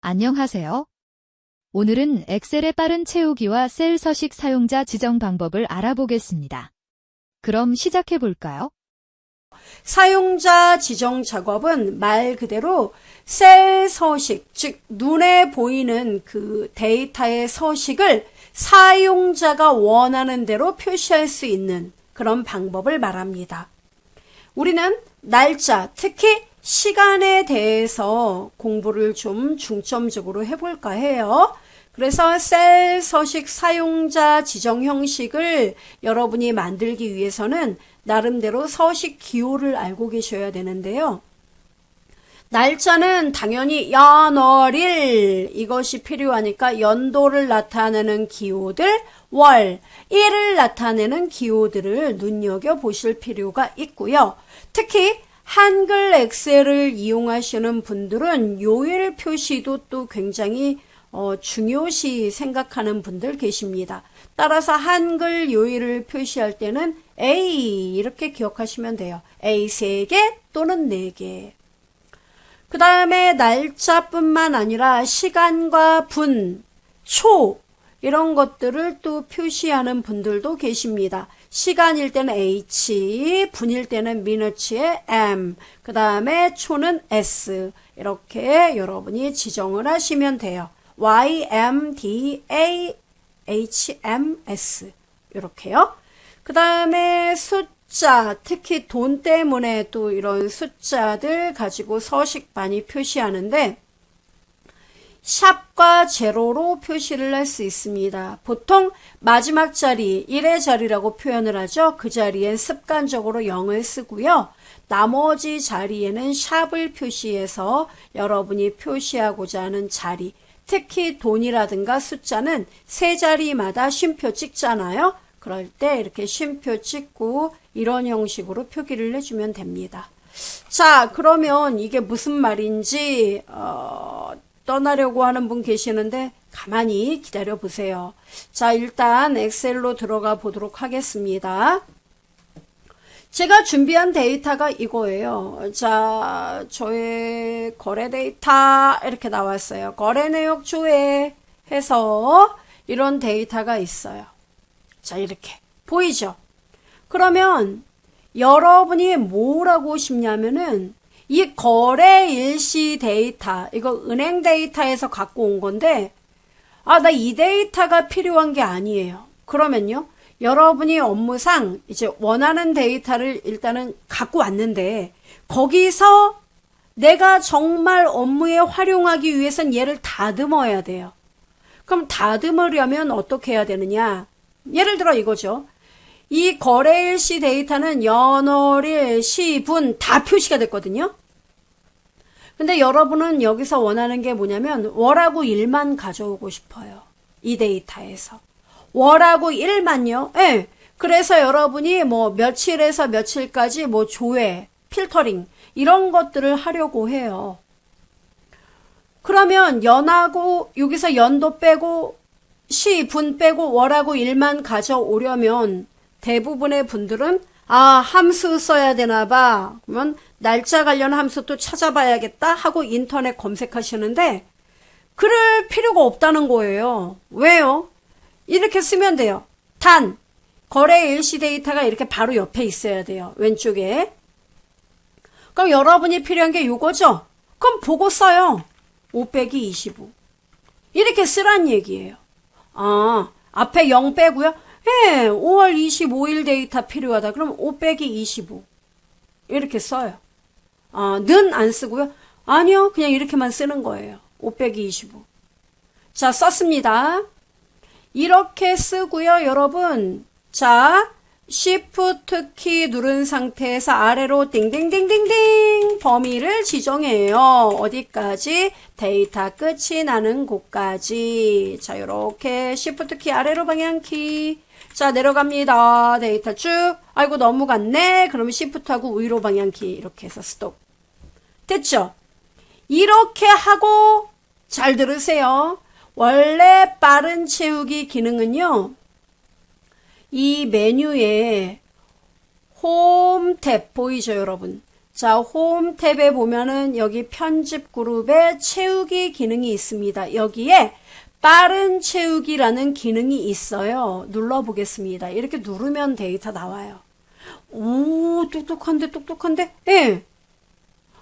안녕하세요. 오늘은 엑셀의 빠른 채우기와 셀 서식 사용자 지정 방법을 알아보겠습니다. 그럼 시작해 볼까요? 사용자 지정 작업은 말 그대로 셀 서식, 즉 눈에 보이는 그 데이터의 서식을 사용자가 원하는 대로 표시할 수 있는 그런 방법을 말합니다. 우리는 날짜, 특히 시간에 대해서 공부를 좀 중점적으로 해볼까 해요. 그래서 셀 서식 사용자 지정 형식을 여러분이 만들기 위해서는 나름대로 서식 기호를 알고 계셔야 되는데요. 날짜는 당연히 연월일 이것이 필요하니까 연도를 나타내는 기호들, 월, 일을 나타내는 기호들을 눈여겨보실 필요가 있고요. 특히 한글 엑셀을 이용하시는 분들은 요일 표시도 또 굉장히 중요시 생각하는 분들 계십니다. 따라서 한글 요일을 표시할 때는 A 이렇게 기억하시면 돼요. A 3개 또는 4개. 그 다음에 날짜뿐만 아니라 시간과 분, 초 이런 것들을 또 표시하는 분들도 계십니다. 시간일 때는 H, 분일 때는 미너츠의 M, 그 다음에 초는 S 이렇게 여러분이 지정을 하시면 돼요. Y, M, D, A, H, M, S 이렇게요. 그 다음에 숫자, 특히 돈 때문에 또 이런 숫자들 가지고 서식 많이 표시하는데 샵과 제로로 표시를 할 수 있습니다. 보통 마지막 자리, 1의 자리라고 표현을 하죠. 그 자리엔 습관적으로 0을 쓰고요. 나머지 자리에는 샵을 표시해서 여러분이 표시하고자 하는 자리, 특히 돈이라든가 숫자는 세 자리마다 쉼표 찍잖아요. 그럴 때 이렇게 쉼표 찍고 이런 형식으로 표기를 해주면 됩니다. 자, 그러면 이게 무슨 말인지 떠나려고 하는 분 계시는데 가만히 기다려 보세요. 자, 일단 엑셀로 들어가 보도록 하겠습니다. 제가 준비한 데이터가 이거예요. 자, 저의 거래 데이터 이렇게 나왔어요. 거래 내역 조회 해서 이런 데이터가 있어요. 자, 이렇게 보이죠? 그러면 여러분이 뭘 하고 싶냐면은 이 거래 일시 데이터, 이거 은행 데이터에서 갖고 온 건데 나 이 데이터가 필요한 게 아니에요. 그러면요. 여러분이 업무상 이제 원하는 데이터를 일단은 갖고 왔는데 거기서 내가 정말 업무에 활용하기 위해선 얘를 다듬어야 돼요. 그럼 다듬으려면 어떻게 해야 되느냐? 예를 들어 이거죠. 이 거래일시 데이터는 연월일, 시, 분 다 표시가 됐거든요. 근데 여러분은 여기서 원하는 게 뭐냐면 월하고 일만 가져오고 싶어요. 이 데이터에서. 월하고 일만요. 예. 그래서 여러분이 뭐 며칠에서 며칠까지 뭐 조회, 필터링 이런 것들을 하려고 해요. 그러면 연하고 여기서 연도 빼고 시, 분 빼고 월하고 일만 가져오려면 대부분의 분들은 함수 써야 되나 봐. 그러면 날짜 관련 함수 또 찾아봐야겠다 하고 인터넷 검색하시는데 그럴 필요가 없다는 거예요. 왜요? 이렇게 쓰면 돼요. 단, 거래 일시 데이터가 이렇게 바로 옆에 있어야 돼요. 왼쪽에. 그럼 여러분이 필요한 게 이거죠? 그럼 보고 써요. 5 빼기 25. 이렇게 쓰란 얘기예요. 앞에 0 빼고요. 예, 5월 25일 데이터 필요하다. 그럼 5 빼기 25. 이렇게 써요. 는 안 쓰고요. 아니요, 그냥 이렇게만 쓰는 거예요. 5 빼기 25. 자, 썼습니다. 이렇게 쓰고요, 여러분. 자, Shift 키 누른 상태에서 아래로 띵띵띵띵띵 범위를 지정해요. 어디까지? 데이터 끝이 나는 곳까지. 자, 요렇게 Shift 키 아래로 방향키. 자, 내려갑니다. 데이터 쭉. 아이고, 너무 갔네. 그러면 Shift하고 위로 방향키. 이렇게 해서 스톱. 됐죠? 이렇게 하고 잘 들으세요. 원래 빠른 채우기 기능은요. 이 메뉴에 홈 탭 보이죠, 여러분? 자, 홈 탭에 보면은 여기 편집 그룹에 채우기 기능이 있습니다. 여기에 빠른 채우기라는 기능이 있어요. 눌러보겠습니다. 이렇게 누르면 데이터 나와요. 오, 똑똑한데? 예.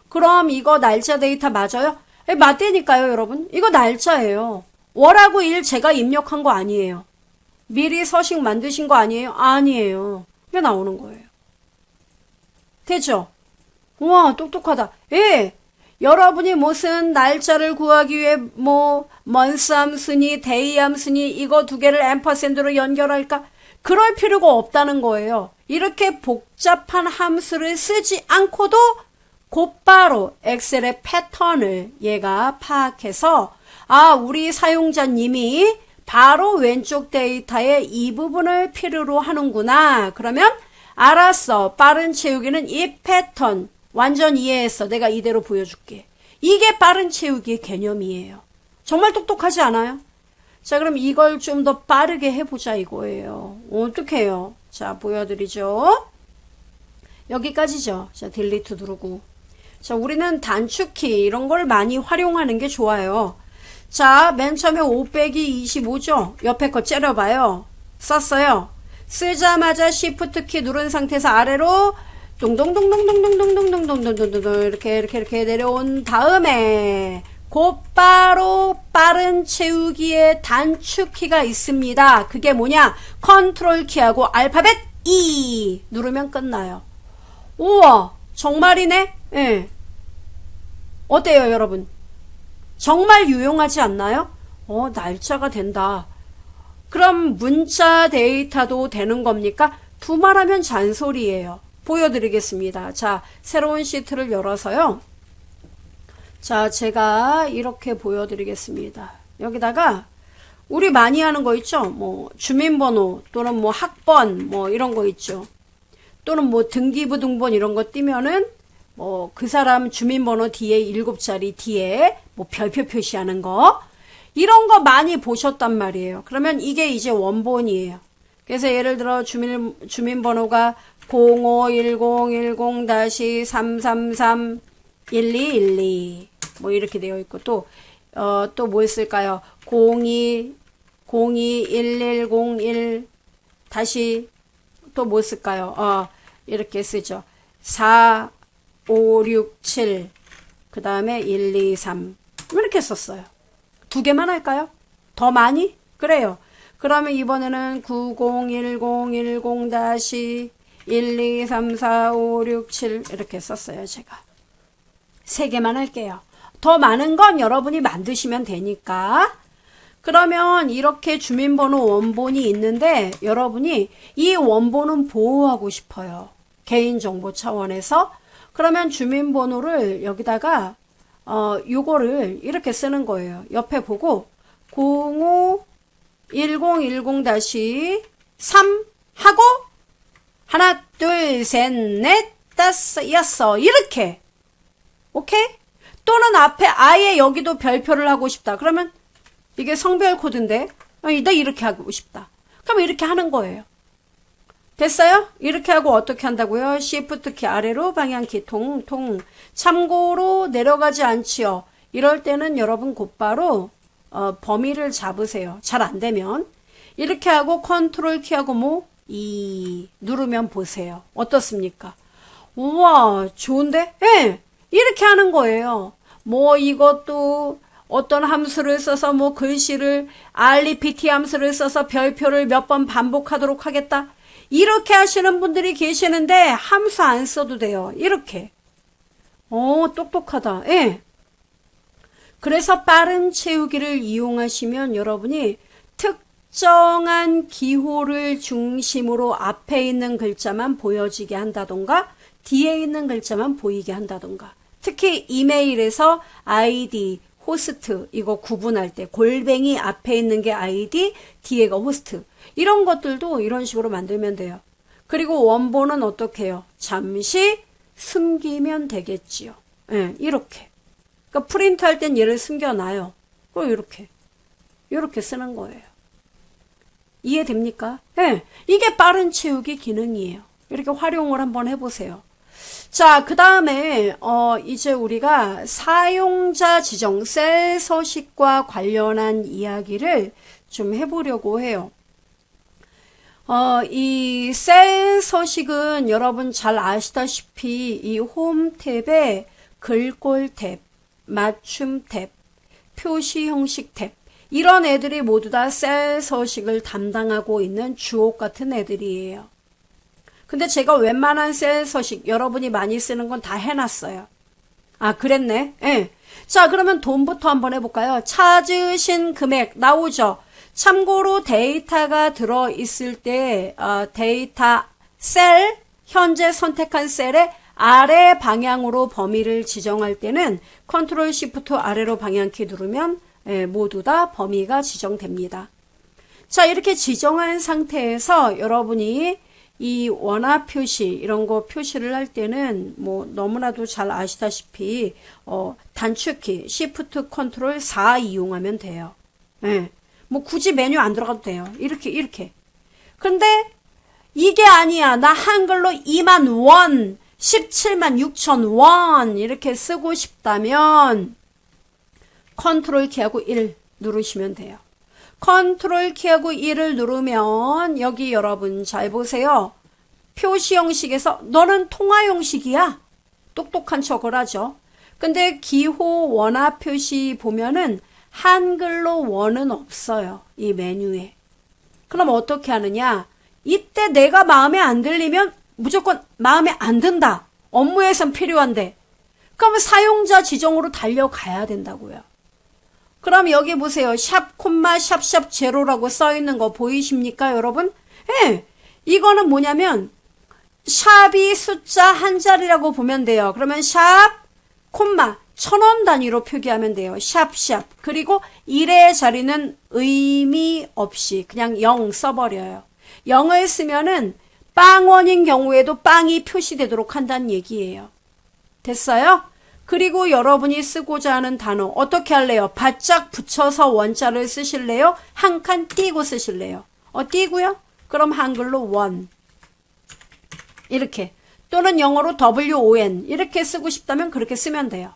그럼 이거 날짜 데이터 맞아요? 예, 맞다니까요, 여러분. 이거 날짜예요. 월하고 일 제가 입력한 거 아니에요. 미리 서식 만드신 거 아니에요? 아니에요. 이게 나오는 거예요. 됐죠? 우와, 똑똑하다. 예. 여러분이 무슨 날짜를 구하기 위해 month 함수니 day 함수니 이거 두 개를 앰퍼샌드로 연결할까? 그럴 필요가 없다는 거예요. 이렇게 복잡한 함수를 쓰지 않고도 곧바로 엑셀의 패턴을 얘가 파악해서 우리 사용자님이 바로 왼쪽 데이터에 이 부분을 필요로 하는구나. 그러면 알았어. 빠른 채우기는 이 패턴 완전 이해했어. 내가 이대로 보여줄게. 이게 빠른 채우기의 개념이에요. 정말 똑똑하지 않아요? 자, 그럼 이걸 좀 더 빠르게 해보자 이거예요. 어떻게 해요? 자, 보여드리죠. 여기까지죠. 자, 딜리트 누르고. 자, 우리는 단축키 이런 걸 많이 활용하는 게 좋아요. 자, 맨 처음에 5 빼기 25죠? 옆에 거 째려봐요. 썼어요. 쓰자마자 Shift 키 누른 상태에서 아래로 동동동동동동동동동동동동 이렇게 내려온 다음에 곧바로 빠른 채우기에 단축키가 있습니다. 그게 뭐냐? 컨트롤 키하고 알파벳 E 누르면 끝나요. 우와, 정말이네? 예. 어때요, 여러분? 정말 유용하지 않나요? 날짜가 된다. 그럼 문자 데이터도 되는 겁니까? 두말하면 잔소리예요. 보여드리겠습니다. 자, 새로운 시트를 열어서요. 자, 제가 이렇게 보여드리겠습니다. 여기다가 우리 많이 하는 거 있죠? 주민번호 또는 학번 이런 거 있죠. 또는 등기부 등본 이런 거 띄면은 그 사람 주민번호 뒤에 7자리 뒤에 별표 표시하는 거 이런 거 많이 보셨단 말이에요. 그러면 이게 이제 원본이에요. 그래서 예를 들어 주민번호가 0510-10-333-1212 이렇게 되어 있고 또 뭐 있을까요? 02-1101 다시 또 뭐 쓸까요? 이렇게 쓰죠. 4567 그 다음에 123 이렇게 썼어요. 두 개만 할까요? 더 많이? 그래요. 그러면 이번에는 9010-10-12345667 이렇게 썼어요. 제가 세 개만 할게요. 더 많은 건 여러분이 만드시면 되니까. 그러면 이렇게 주민번호 원본이 있는데 여러분이 이 원본은 보호하고 싶어요. 개인정보 차원에서. 그러면 주민번호를 여기다가 요거를 이렇게 쓰는 거예요. 옆에 보고 051010-3 하고 하나 둘 셋 넷 다섯 여섯 이렇게 오케이? 또는 앞에 아예 여기도 별표를 하고 싶다. 그러면 이게 성별 코드인데 나 이렇게 하고 싶다. 그럼 이렇게 하는 거예요. 됐어요? 이렇게 하고 어떻게 한다고요? Shift 키 아래로 방향키 통통. 참고로 내려가지 않지요. 이럴 때는 여러분 곧바로 범위를 잡으세요. 잘 안 되면 이렇게 하고 컨트롤 키하고 누르면 보세요. 어떻습니까? 우와, 좋은데? 예, 이렇게 하는 거예요. 이것도 어떤 함수를 써서 글씨를 repeat 함수를 써서 별표를 몇 번 반복하도록 하겠다. 이렇게 하시는 분들이 계시는데 함수 안 써도 돼요. 이렇게. 똑똑하다. 예. 그래서 빠른 채우기를 이용하시면 여러분이 특정한 기호를 중심으로 앞에 있는 글자만 보여지게 한다던가 뒤에 있는 글자만 보이게 한다던가 특히 이메일에서 아이디, 호스트 이거 구분할 때 골뱅이 앞에 있는 게 아이디, 뒤에가 호스트 이런 것들도 이런 식으로 만들면 돼요. 그리고 원본은 어떻게 해요? 잠시 숨기면 되겠지요. 예, 이렇게. 그러니까 프린트 할 땐 얘를 숨겨놔요. 그럼 이렇게 쓰는 거예요. 이해됩니까? 예, 이게 빠른 채우기 기능이에요. 이렇게 활용을 한번 해보세요. 자, 그 다음에 이제 우리가 사용자 지정 셀 서식과 관련한 이야기를 좀 해보려고 해요. 이 셀 서식은 여러분 잘 아시다시피 이 홈 탭에 글꼴 탭, 맞춤 탭, 표시 형식 탭 이런 애들이 모두 다 셀 서식을 담당하고 있는 주옥 같은 애들이에요. 근데 제가 웬만한 셀 서식 여러분이 많이 쓰는 건 다 해놨어요. 아, 그랬네. 예. 자, 그러면 돈부터 한번 해볼까요? 찾으신 금액 나오죠? 참고로 데이터가 들어있을 때 데이터 셀, 현재 선택한 셀의 아래 방향으로 범위를 지정할 때는 컨트롤 시프트 아래로 방향키 누르면 모두 다 범위가 지정됩니다. 자, 이렇게 지정한 상태에서 여러분이 이 원화 표시 이런 거 표시를 할 때는 뭐 너무나도 잘 아시다시피 단축키 시프트 컨트롤 4 이용하면 돼요. 예. 뭐 굳이 메뉴 안 들어가도 돼요. 이렇게. 근데 이게 아니야. 나 한글로 2만 원, 17만 6천 원 이렇게 쓰고 싶다면 컨트롤 키하고 1 누르시면 돼요. 컨트롤 키하고 1을 누르면 여기 여러분 잘 보세요. 표시 형식에서 너는 통화 형식이야. 똑똑한 척을 하죠. 근데 기호 원화 표시 보면은 한글로 원은 없어요. 이 메뉴에. 그럼 어떻게 하느냐? 이때 내가 마음에 안 들리면 무조건 마음에 안 든다. 업무에선 필요한데. 그러면 사용자 지정으로 달려가야 된다고요. 그럼 여기 보세요. 샵 콤마 샵샵 제로라고 써있는 거 보이십니까 여러분? 예. 이거는 뭐냐면 샵이 숫자 한 자리라고 보면 돼요. 그러면 샵 콤마 1000원 단위로 표기하면 돼요. 샵샵. 그리고 1의 자리는 의미 없이 그냥 0 써버려요. 0을 쓰면은 빵원인 경우에도 빵이 표시되도록 한다는 얘기예요. 됐어요? 그리고 여러분이 쓰고자 하는 단어 어떻게 할래요? 바짝 붙여서 원자를 쓰실래요? 한 칸 띄고 쓰실래요? 띄고요? 그럼 한글로 원 이렇게 또는 영어로 WON 이렇게 쓰고 싶다면 그렇게 쓰면 돼요.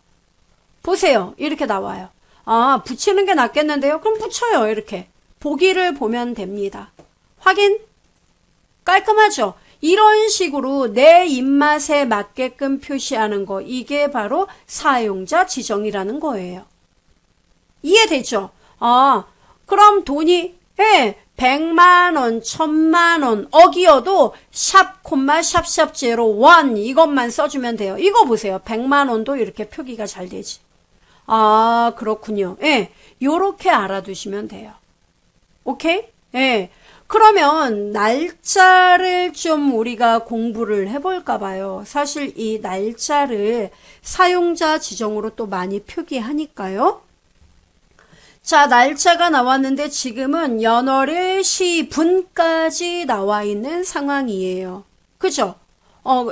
보세요. 이렇게 나와요. 아, 붙이는 게 낫겠는데요? 그럼 붙여요. 이렇게. 보기를 보면 됩니다. 확인? 깔끔하죠? 이런 식으로 내 입맛에 맞게끔 표시하는 거 이게 바로 사용자 지정이라는 거예요. 이해되죠? 아, 그럼 돈이 100만 원, 1000만 원 어기여도 샵 콤마 샵샵 제로 원 이것만 써주면 돼요. 이거 보세요. 100만 원도 이렇게 표기가 잘 되지. 아, 그렇군요. 요렇게 알아두시면 돼요. 오케이? 그러면 날짜를 좀 우리가 공부를 해볼까 봐요. 사실 이 날짜를 사용자 지정으로 또 많이 표기하니까요. 자, 날짜가 나왔는데 지금은 연월일 시분까지 나와 있는 상황이에요. 그죠?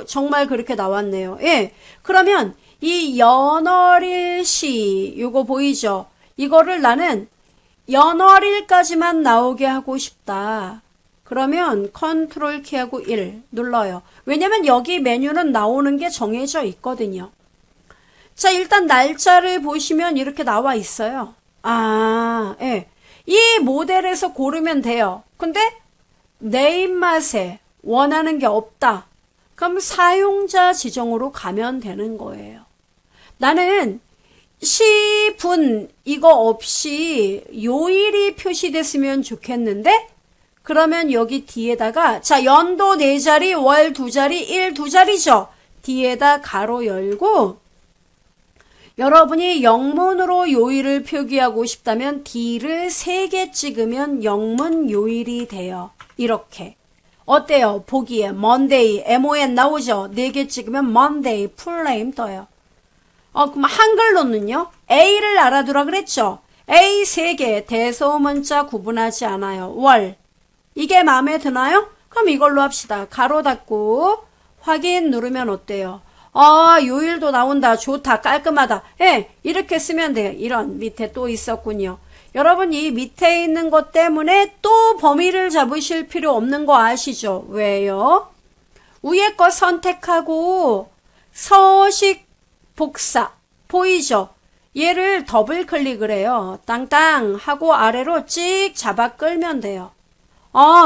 정말 그렇게 나왔네요. 그러면 이 연월일 시 요거 보이죠? 이거를 나는 연월일까지만 나오게 하고 싶다. 그러면 컨트롤 키하고 1 눌러요. 왜냐면 여기 메뉴는 나오는 게 정해져 있거든요. 자, 일단 날짜를 보시면 이렇게 나와 있어요. 이 모델에서 고르면 돼요. 근데 내 입맛에 원하는 게 없다. 그럼 사용자 지정으로 가면 되는 거예요. 나는 시분 이거 없이 요일이 표시됐으면 좋겠는데 그러면 여기 뒤에다가 자 연도 4자리 월 2자리 일 2자리죠. 뒤에다 가로 열고 여러분이 영문으로 요일을 표기하고 싶다면 D를 3개 찍으면 영문 요일이 돼요. 이렇게. 어때요? 보기에 Monday, MON 나오죠? 4개 찍으면 Monday, 풀네임 떠요. 그럼 한글로는요? A를 알아두라 그랬죠? A 3개, 대소문자 구분하지 않아요. 월. 이게 마음에 드나요? 그럼 이걸로 합시다. 가로 닫고 확인 누르면 어때요? 요일도 나온다. 좋다. 깔끔하다. 이렇게 쓰면 돼요. 이런 밑에 또 있었군요. 여러분 이 밑에 있는 것 때문에 또 범위를 잡으실 필요 없는 거 아시죠? 왜요? 위에 거 선택하고 서식 복사 보이죠? 얘를 더블 클릭을 해요. 땅땅 하고 아래로 찍 잡아 끌면 돼요.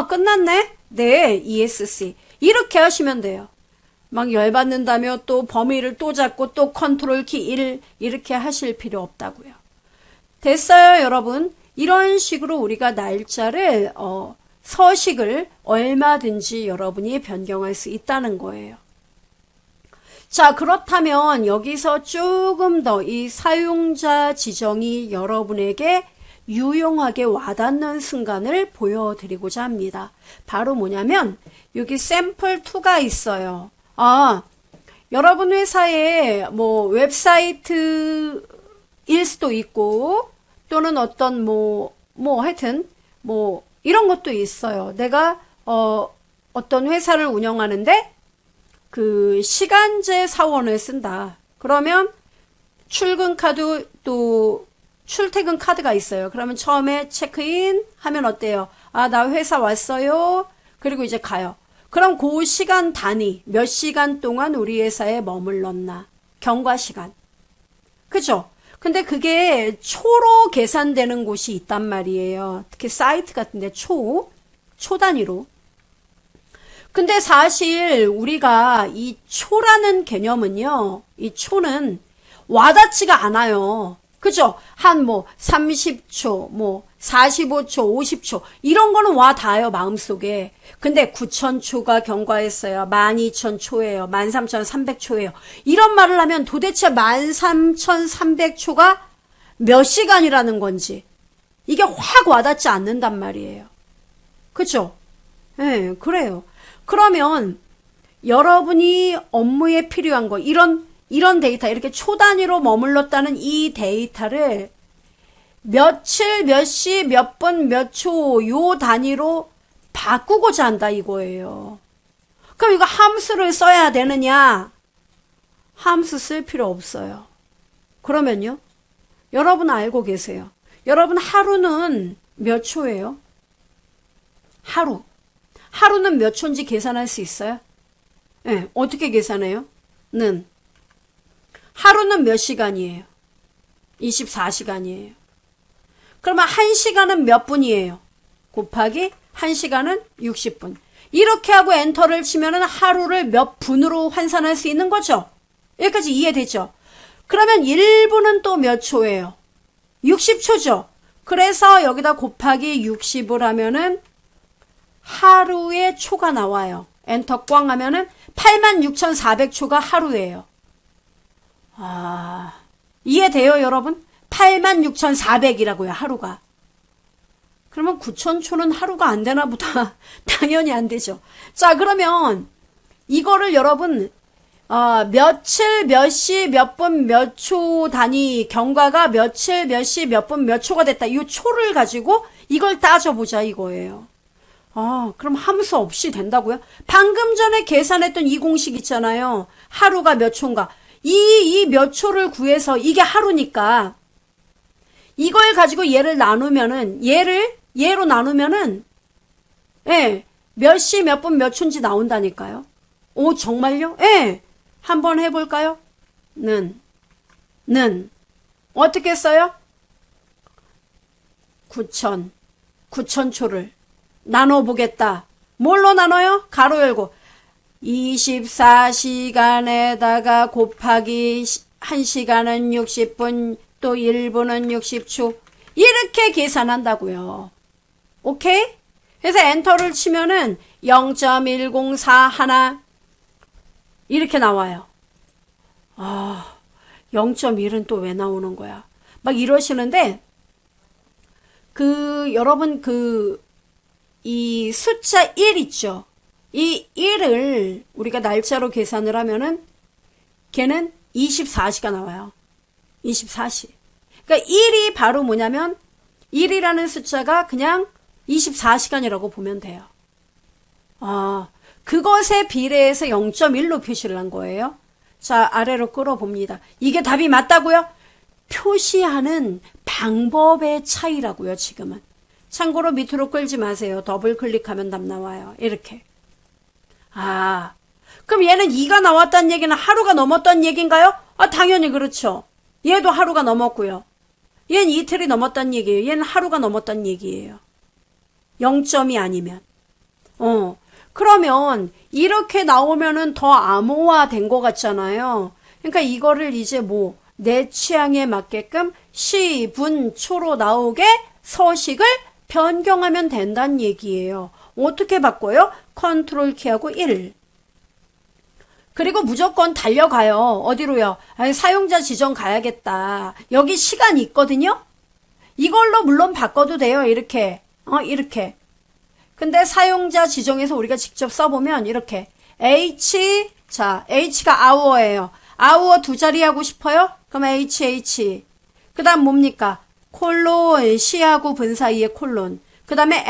끝났네? 네, ESC. 이렇게 하시면 돼요. 막 열받는다며 또 범위를 또 잡고 또 컨트롤 키 1 이렇게 하실 필요 없다고요. 됐어요, 여러분? 이런 식으로 우리가 날짜를 서식을 얼마든지 여러분이 변경할 수 있다는 거예요. 자, 그렇다면 여기서 조금 더 이 사용자 지정이 여러분에게 유용하게 와닿는 순간을 보여드리고자 합니다. 바로 뭐냐면 여기 샘플 2가 있어요. 여러분 회사에 뭐 웹사이트일 수도 있고 또는 어떤 하여튼 이런 것도 있어요. 내가 어떤 회사를 운영하는데 그 시간제 사원을 쓴다. 그러면 출근 카드 또 출퇴근 카드가 있어요. 그러면 처음에 체크인 하면 어때요? 나 회사 왔어요. 그리고 이제 가요. 그럼 그 시간 단위, 몇 시간 동안 우리 회사에 머물렀나? 경과 시간. 그죠? 근데 그게 초로 계산되는 곳이 있단 말이에요. 특히 사이트 같은데 초 단위로. 근데 사실 우리가 이 초라는 개념은요, 이 초는 와닿지가 않아요. 그죠? 한 30초, 45초, 50초 이런 거는 와닿아요, 마음속에. 근데 9,000초가 경과했어요. 12,000초예요. 13,300초예요. 이런 말을 하면 도대체 13,300초가 몇 시간이라는 건지 이게 확 와닿지 않는단 말이에요. 그죠? 네, 그래요. 그러면 여러분이 업무에 필요한 거 이런 데이터, 이렇게 초 단위로 머물렀다는 이 데이터를 며칠, 몇 시, 몇 분, 몇 초 요 단위로 바꾸고자 한다 이거예요. 그럼 이거 함수를 써야 되느냐? 함수 쓸 필요 없어요. 그러면요? 여러분 알고 계세요. 여러분 하루는 몇 초예요? 하루는 몇 초인지 계산할 수 있어요? 네, 어떻게 계산해요? 하루는 몇 시간이에요? 24시간이에요. 그러면 1시간은 몇 분이에요? 곱하기 1시간은 60분. 이렇게 하고 엔터를 치면은 하루를 몇 분으로 환산할 수 있는 거죠? 여기까지 이해되죠? 그러면 1분은 또 몇 초예요? 60초죠? 그래서 여기다 곱하기 60을 하면은 하루의 초가 나와요. 엔터 꽝 하면은 86,400초가 하루예요. 이해돼요, 여러분? 86,400이라고요, 하루가. 그러면 9,000초는 하루가 안 되나 보다. 당연히 안 되죠. 자, 그러면 이거를 여러분 며칠, 몇 시, 몇 분, 몇 초 단위 경과가 며칠, 몇 시, 몇 분, 몇 초가 됐다. 이 초를 가지고 이걸 따져보자 이거예요. 그럼 함수 없이 된다고요? 방금 전에 계산했던 이 공식 있잖아요. 하루가 몇 초인가. 이 몇 초를 구해서 이게 하루니까 이걸 가지고 얘를 나누면은 얘로 나누면은 몇 시, 몇 분, 몇 초인지 나온다니까요. 오, 정말요? 한번 해볼까요? 는 어떻게 써요? 9,000초를 나눠보겠다. 뭘로 나눠요? 가로 열고 24시간에다가 곱하기 1시간은 60분 또 1분은 60초 이렇게 계산한다고요. 오케이? 그래서 엔터를 치면은 0.1041 이렇게 나와요. 0.1은 또 왜 나오는 거야? 막 이러시는데 여러분 이 숫자 1 있죠? 이 1을 우리가 날짜로 계산을 하면은 걔는 24시가 나와요. 24시. 그러니까 1이 바로 뭐냐면 1이라는 숫자가 그냥 24시간이라고 보면 돼요. 그것에 비례해서 0.1로 표시를 한 거예요. 자, 아래로 끌어봅니다. 이게 답이 맞다고요? 표시하는 방법의 차이라고요, 지금은. 참고로 밑으로 끌지 마세요. 더블 클릭하면 답 나와요. 이렇게. 그럼 얘는 2가 나왔다는 얘기는 하루가 넘었다는 얘기인가요? 아, 당연히 그렇죠. 얘도 하루가 넘었고요. 얘는 이틀이 넘었다는 얘기예요. 얘는 하루가 넘었다는 얘기예요. 0점이 아니면. 그러면 이렇게 나오면은 더 암호화 된 것 같잖아요. 그러니까 이거를 이제 내 취향에 맞게끔 시, 분, 초로 나오게 서식을 변경하면 된다는 얘기예요. 어떻게 바꿔요? 컨트롤 키하고 1. 그리고 무조건 달려가요. 어디로요? 아니, 사용자 지정 가야겠다. 여기 시간이 있거든요? 이걸로 물론 바꿔도 돼요. 이렇게. 이렇게. 근데 사용자 지정에서 우리가 직접 써보면 이렇게. H가 hour예요. hour 2자리 하고 싶어요? 그럼 HH. 그 다음 뭡니까? 콜론, 시하고 분 사이에 콜론. 그 다음에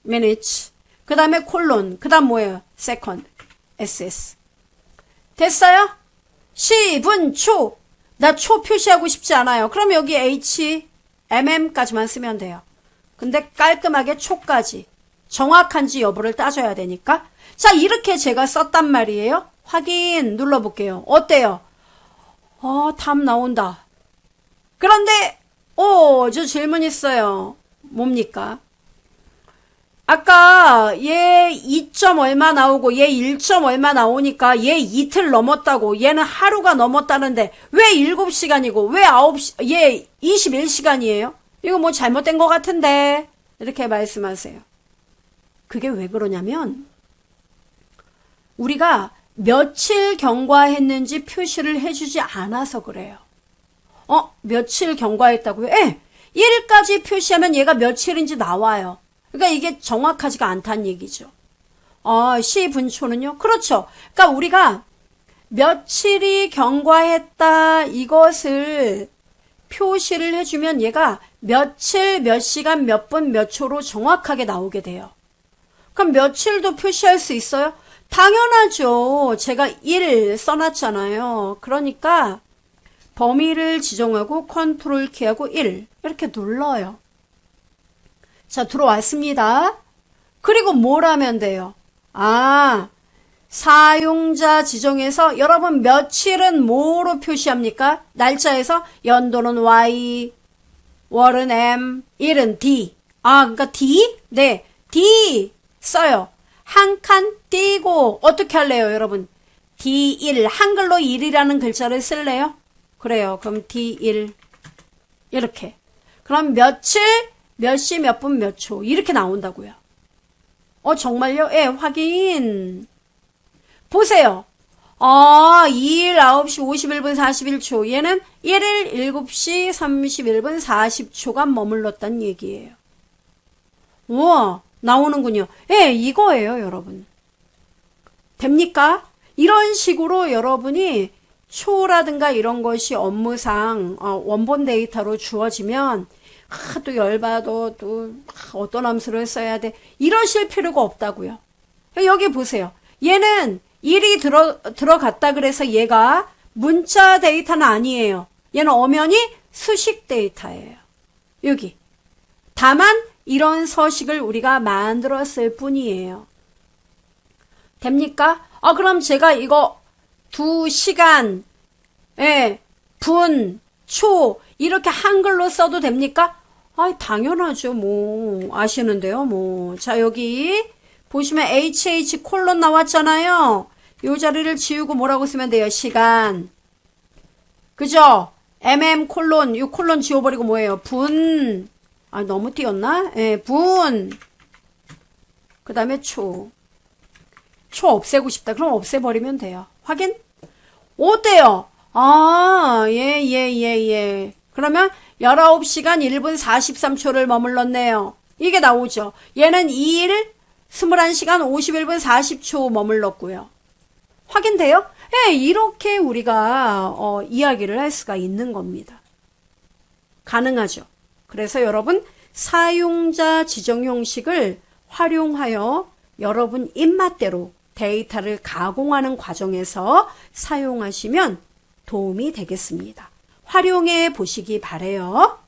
minutes. 그 다음에 콜론. 그 다음 뭐예요? second. SS. 됐어요? 시, 분, 초. 나 초 표시하고 싶지 않아요. 그럼 여기 HMM까지만 쓰면 돼요. 근데 깔끔하게 초까지. 정확한지 여부를 따져야 되니까. 자, 이렇게 제가 썼단 말이에요. 확인 눌러볼게요. 어때요? 답 나온다. 그런데, 저 질문 있어요. 뭡니까? 아까 얘 2점 얼마 나오고 얘 1점 얼마 나오니까 얘 이틀 넘었다고 얘는 하루가 넘었다는데 왜 7시간이고 왜 9시 얘 21시간이에요? 이거 뭐 잘못된 것 같은데 이렇게 말씀하세요. 그게 왜 그러냐면 우리가 며칠 경과했는지 표시를 해주지 않아서 그래요. 며칠 경과했다고요? 1까지 표시하면 얘가 며칠인지 나와요. 그러니까 이게 정확하지가 않다는 얘기죠. 시 분초는요? 그렇죠. 그러니까 우리가 며칠이 경과했다 이것을 표시를 해주면 얘가 며칠, 몇 시간, 몇 분, 몇 초로 정확하게 나오게 돼요. 그럼 며칠도 표시할 수 있어요? 당연하죠. 제가 1 써놨잖아요. 그러니까 범위를 지정하고 컨트롤 키하고 1 이렇게 눌러요. 자, 들어왔습니다. 그리고 뭘 하면 돼요? 사용자 지정에서 여러분 며칠은 뭐로 표시합니까? 날짜에서 연도는 Y, 월은 M, 일은 D. 그러니까 D? 네, D 써요. 한 칸 띄고 어떻게 할래요, 여러분? D1, 한글로 1이라는 글자를 쓸래요? 그래요. 그럼 D1 이렇게. 그럼 며칠, 몇 시, 몇 분, 몇 초 이렇게 나온다고요. 정말요? 확인. 보세요. 2일 9시 51분 41초. 얘는 1일 7시 31분 40초가 머물렀다는 얘기예요. 우와, 나오는군요. 이거예요, 여러분. 됩니까? 이런 식으로 여러분이 초라든가 이런 것이 업무상 원본 데이터로 주어지면 또 열받아 또 어떤 함수를 써야 돼 이러실 필요가 없다고요. 여기 보세요. 얘는 일이 들어갔다 그래서 얘가 문자 데이터는 아니에요. 얘는 엄연히 수식 데이터예요. 여기. 다만 이런 서식을 우리가 만들었을 뿐이에요. 됩니까? 그럼 제가 이거 2시간, 분, 초 이렇게 한글로 써도 됩니까? 당연하죠. 아시는데요. 자, 여기 보시면 HH 콜론 나왔잖아요. 요 자리를 지우고 뭐라고 쓰면 돼요? 시간. 그죠? MM 콜론, 요 콜론 지워버리고 뭐예요? 분. 너무 띄었나? 분. 그 다음에 초. 초 없애고 싶다. 그럼 없애버리면 돼요. 확인? 어때요? 예. 그러면 19시간 1분 43초를 머물렀네요. 이게 나오죠. 얘는 2일 21시간 51분 40초 머물렀고요. 확인돼요? 이렇게 우리가 이야기를 할 수가 있는 겁니다. 가능하죠. 그래서 여러분 사용자 지정 형식을 활용하여 여러분 입맛대로 데이터를 가공하는 과정에서 사용하시면 도움이 되겠습니다. 활용해 보시기 바래요.